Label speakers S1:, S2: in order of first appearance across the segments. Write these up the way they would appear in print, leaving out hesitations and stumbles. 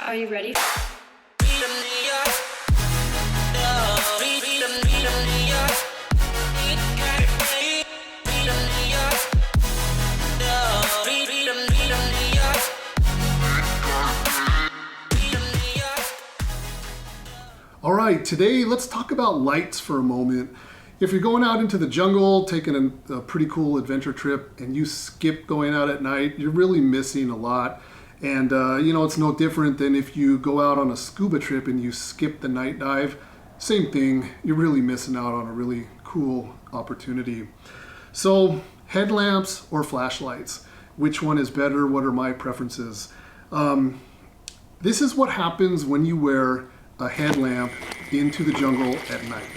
S1: Are you ready?
S2: All right, today let's talk about lights for a moment. If you're going out into the jungle, taking a pretty cool adventure trip, and you skip going out at night, you're really missing a lot. And you know, it's no different than if you go out on a scuba trip and you skip the night dive. Same thing, you're really missing out on a really cool opportunity. So, headlamps or flashlights? Which one is better? What are my preferences? This is what happens when you wear a headlamp into the jungle at night.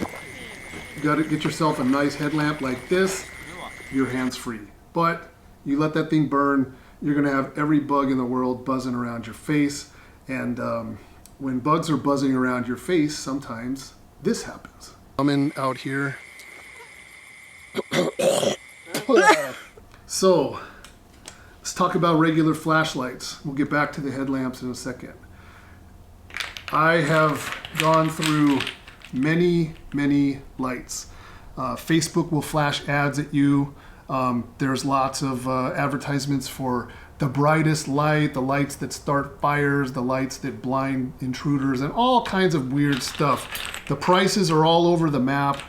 S2: You gotta get yourself a nice headlamp like this, you're hands-free. But you let that thing burn, you're gonna have every bug in the world buzzing around your face. And when bugs are buzzing around your face, sometimes this happens. Coming out here. So, let's talk about regular flashlights. We'll get back to the headlamps in a second. I have gone through many lights. Facebook will flash ads at you. There's lots of advertisements for the brightest light, the lights that start fires, the lights that blind intruders, and all kinds of weird stuff. The prices are all over the map.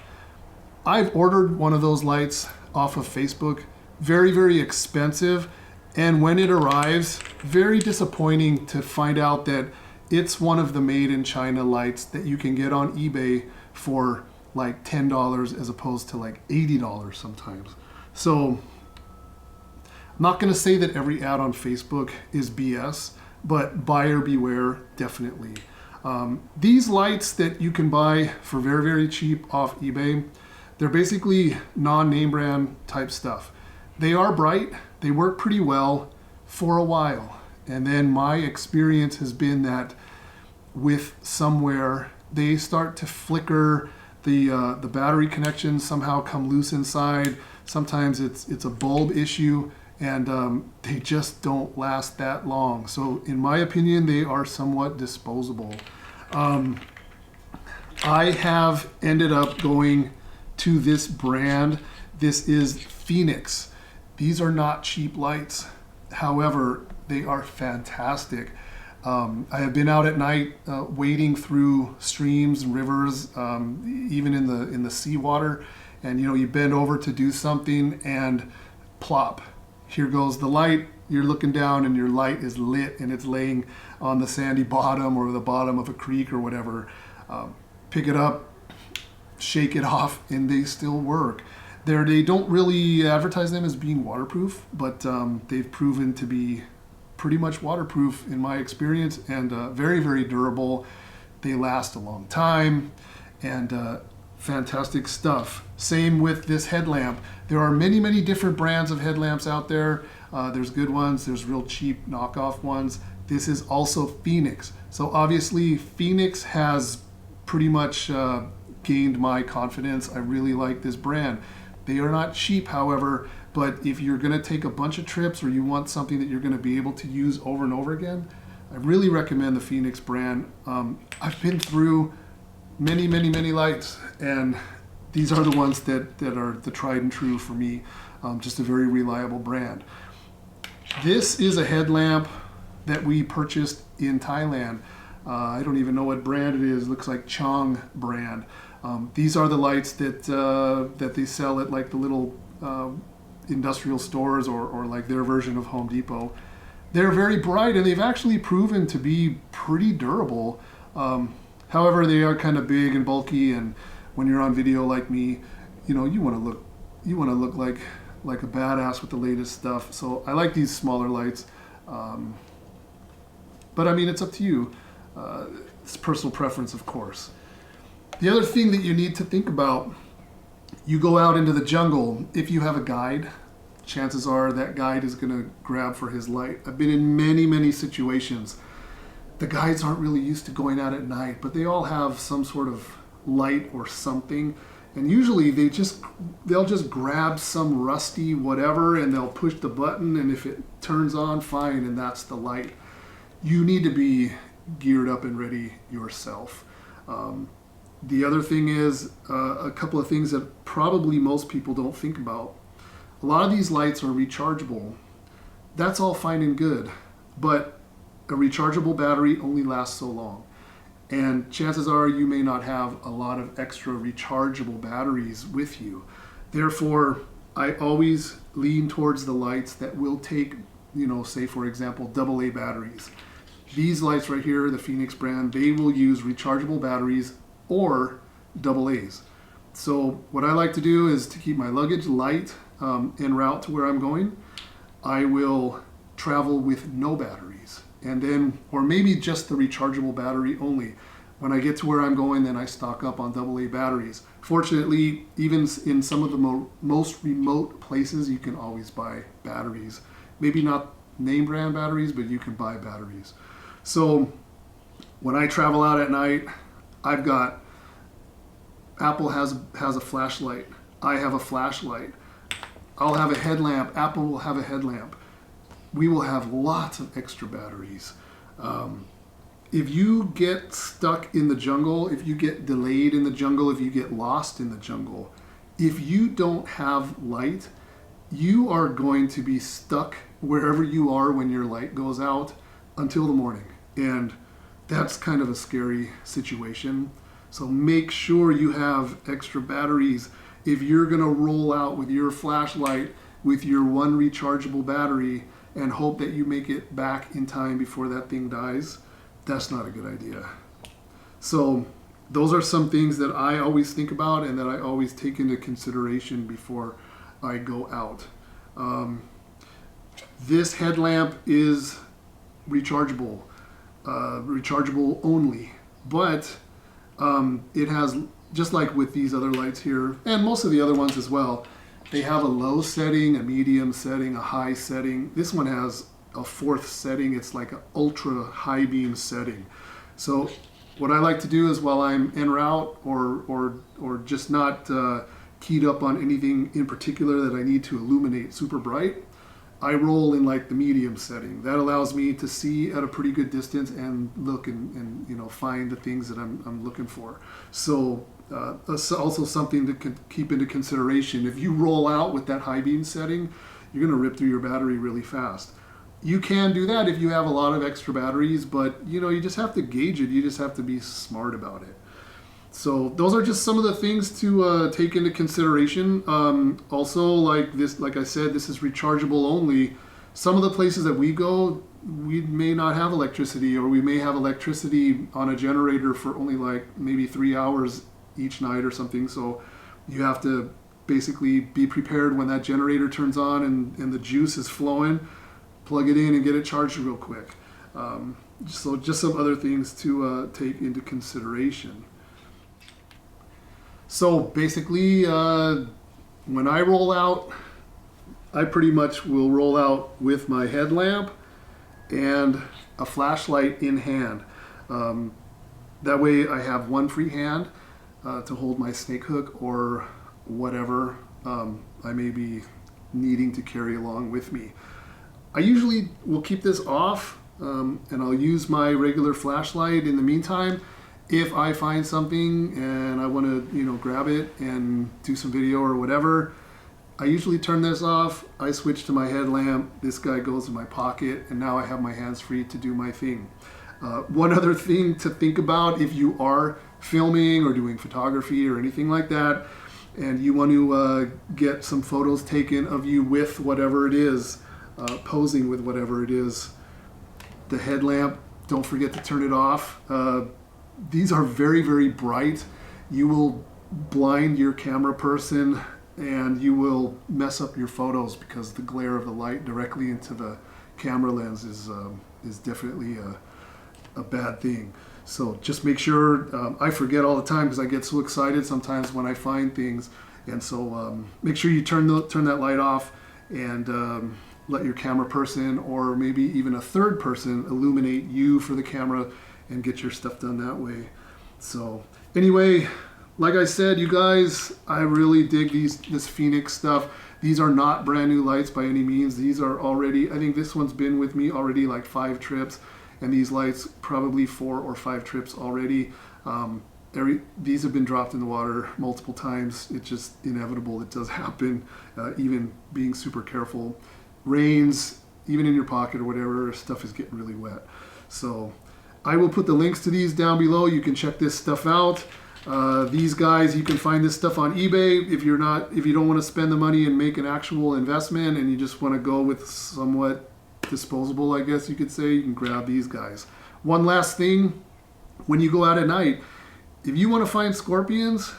S2: I've ordered one of those lights off of Facebook. Very expensive. And when it arrives, very disappointing to find out that it's one of the made in China lights that you can get on eBay for like $10 as opposed to like $80 sometimes. So I'm not going to say that every ad on Facebook is BS, but buyer beware, definitely. These lights that you can buy for very cheap off eBay, they're basically non-name brand type stuff. They are bright, they work pretty well for a while. And then my experience has been that with somewhere, they start to flicker, the battery connections somehow come loose inside. Sometimes it's a bulb issue, and they just don't last that long. So in my opinion, they are somewhat disposable. I have ended up going to this brand. This is Fenix. These are not cheap lights. However, they are fantastic. I have been out at night wading through streams and rivers, even in the seawater, and you know, you bend over to do something and plop, here goes the light. You're looking down and your light is lit and it's laying on the sandy bottom or the bottom of a creek or whatever. Pick it up, shake it off, and they still work. They don't really advertise them as being waterproof, but they've proven to be pretty much waterproof in my experience, and very durable. They last a long time, and fantastic stuff. Same with this headlamp. There are many different brands of headlamps out there. There's good ones, there's real cheap knockoff ones. This is also Fenix. So obviously Fenix has pretty much gained my confidence. I really like this brand. They are not cheap, however, but if you're going to take a bunch of trips or you want something that you're going to be able to use over and over again, I really recommend the Fenix brand. I've been through many lights, and these are the ones that are the tried and true for me. Just a very reliable brand. This is a headlamp that we purchased in Thailand. I don't even know what brand it is. It looks like Chong brand. These are the lights that they sell at like the little industrial stores or like their version of Home Depot. They're very bright, and they've actually proven to be pretty durable. However, they are kind of big and bulky, and when you're on video like me, you know, you want to look like a badass with the latest stuff. So I like these smaller lights, but I mean, it's up to you. It's personal preference, of course. The other thing that you need to think about, you go out into the jungle, if you have a guide, chances are that guide is going to grab for his light. I've been in many situations. The guides aren't really used to going out at night, but they all have some sort of light or something. And usually they'll just grab some rusty whatever and they'll push the button, and if it turns on, fine, and that's the light. You need to be geared up and ready yourself. The other thing is a couple of things that probably most people don't think about. A lot of these lights are rechargeable. That's all fine and good, but a rechargeable battery only lasts so long. And chances are you may not have a lot of extra rechargeable batteries with you. Therefore, I always lean towards the lights that will take, say for example, AA batteries. These lights right here, the Fenix brand, they will use rechargeable batteries or AA's. So what I like to do is to keep my luggage light en route to where I'm going, I will travel with no batteries, and then, or maybe just the rechargeable battery only. When I get to where I'm going, then I stock up on AA batteries. Fortunately, even in some of the most remote places, you can always buy batteries. Maybe not name brand batteries, but you can buy batteries. So when I travel out at night, I've got, Apple has a flashlight. I have a flashlight. I'll have a headlamp. Apple will have a headlamp. We will have lots of extra batteries. If you get stuck in the jungle, if you get delayed in the jungle, if you get lost in the jungle, if you don't have light, you are going to be stuck wherever you are when your light goes out until the morning. And that's kind of a scary situation. So make sure you have extra batteries. If you're gonna roll out with your flashlight with your one rechargeable battery and hope that you make it back in time before that thing dies, that's not a good idea. So those are some things that I always think about and that I always take into consideration before I go out. This headlamp is rechargeable, rechargeable only, but it has, just like with these other lights here, and most of the other ones as well, they have a low setting, a medium setting, a high setting. This one has a fourth setting. It's like an ultra high beam setting. So what I like to do is while I'm en route or just not keyed up on anything in particular that I need to illuminate super bright, I roll in like the medium setting. That allows me to see at a pretty good distance and look and find the things that I'm looking for. So that's also something to keep into consideration. If you roll out with that high beam setting, you're gonna rip through your battery really fast. You can do that if you have a lot of extra batteries, but you just have to gauge it. You just have to be smart about it. So those are just some of the things to take into consideration. Also, like I said, this is rechargeable only. Some of the places that we go, we may not have electricity, or we may have electricity on a generator for only like maybe 3 hours each night or something. So you have to basically be prepared when that generator turns on and the juice is flowing. Plug it in and get it charged real quick. So just some other things to take into consideration. So basically, when I roll out, I pretty much will roll out with my headlamp and a flashlight in hand. That way I have one free hand to hold my snake hook or whatever I may be needing to carry along with me. I usually will keep this off and I'll use my regular flashlight in the meantime. If I find something and I want to, grab it and do some video or whatever, I usually turn this off. I switch to my headlamp. This guy goes in my pocket, and now I have my hands free to do my thing. One other thing to think about if you are filming or doing photography or anything like that, and you want to get some photos taken of you with whatever it is, posing with whatever it is, the headlamp, don't forget to turn it off. These are very, very bright. You will blind your camera person and you will mess up your photos because the glare of the light directly into the camera lens is definitely a bad thing. So just make sure, I forget all the time because I get so excited sometimes when I find things. And so make sure you turn that light off and let your camera person or maybe even a third person illuminate you for the camera and get your stuff done that way. So anyway, like I said, you guys, I really dig this Fenix stuff. These are not brand new lights by any means. These are already, I think this one's been with me already like 5 trips. and these lights probably 4 or 5 trips already. These have been dropped in the water multiple times. It's just inevitable. It does happen, even being super careful. Rains, even in your pocket or whatever, stuff is getting really wet. So I will put the links to these down below. You can check this stuff out. These guys, you can find this stuff on eBay. If you don't want to spend the money and make an actual investment and you just want to go with somewhat disposable, I guess you could say, you can grab these guys. One last thing, when you go out at night, if you want to find scorpions,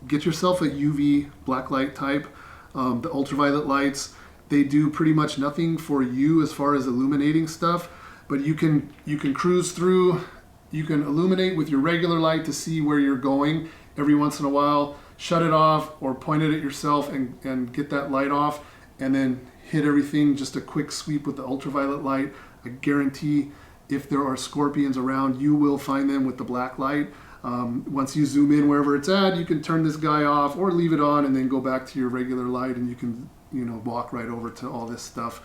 S2: get yourself a UV blacklight type. The ultraviolet lights, they do pretty much nothing for you as far as illuminating stuff, but you can cruise through. You can illuminate with your regular light to see where you're going every once in a while, shut it off or point it at yourself and get that light off, and then hit everything, just a quick sweep with the ultraviolet light. I guarantee if there are scorpions around, you will find them with the black light. Once you zoom in wherever it's at, you can turn this guy off or leave it on and then go back to your regular light, and you can, walk right over to all this stuff.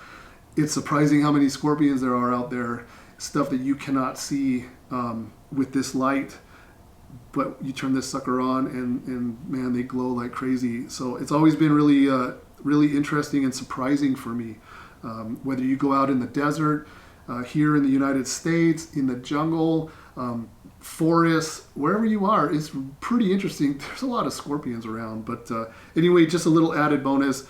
S2: It's surprising how many scorpions there are out there, stuff that you cannot see with this light, but you turn this sucker on and man, they glow like crazy. So it's always been really interesting and surprising for me. Whether you go out in the desert, here in the United States, in the jungle, forests, wherever you are, it's pretty interesting. There's a lot of scorpions around, but anyway, just a little added bonus.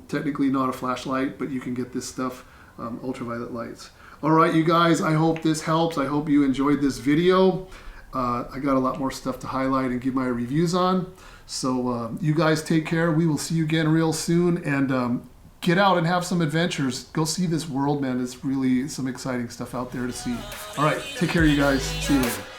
S2: Technically not a flashlight, but you can get this stuff, ultraviolet lights. All right, you guys, I hope this helps. I hope you enjoyed this video. I got a lot more stuff to highlight and give my reviews on. So you guys take care. We will see you again real soon, and get out and have some adventures. Go see this world, man. It's really some exciting stuff out there to see. All right, take care, you guys. See you later.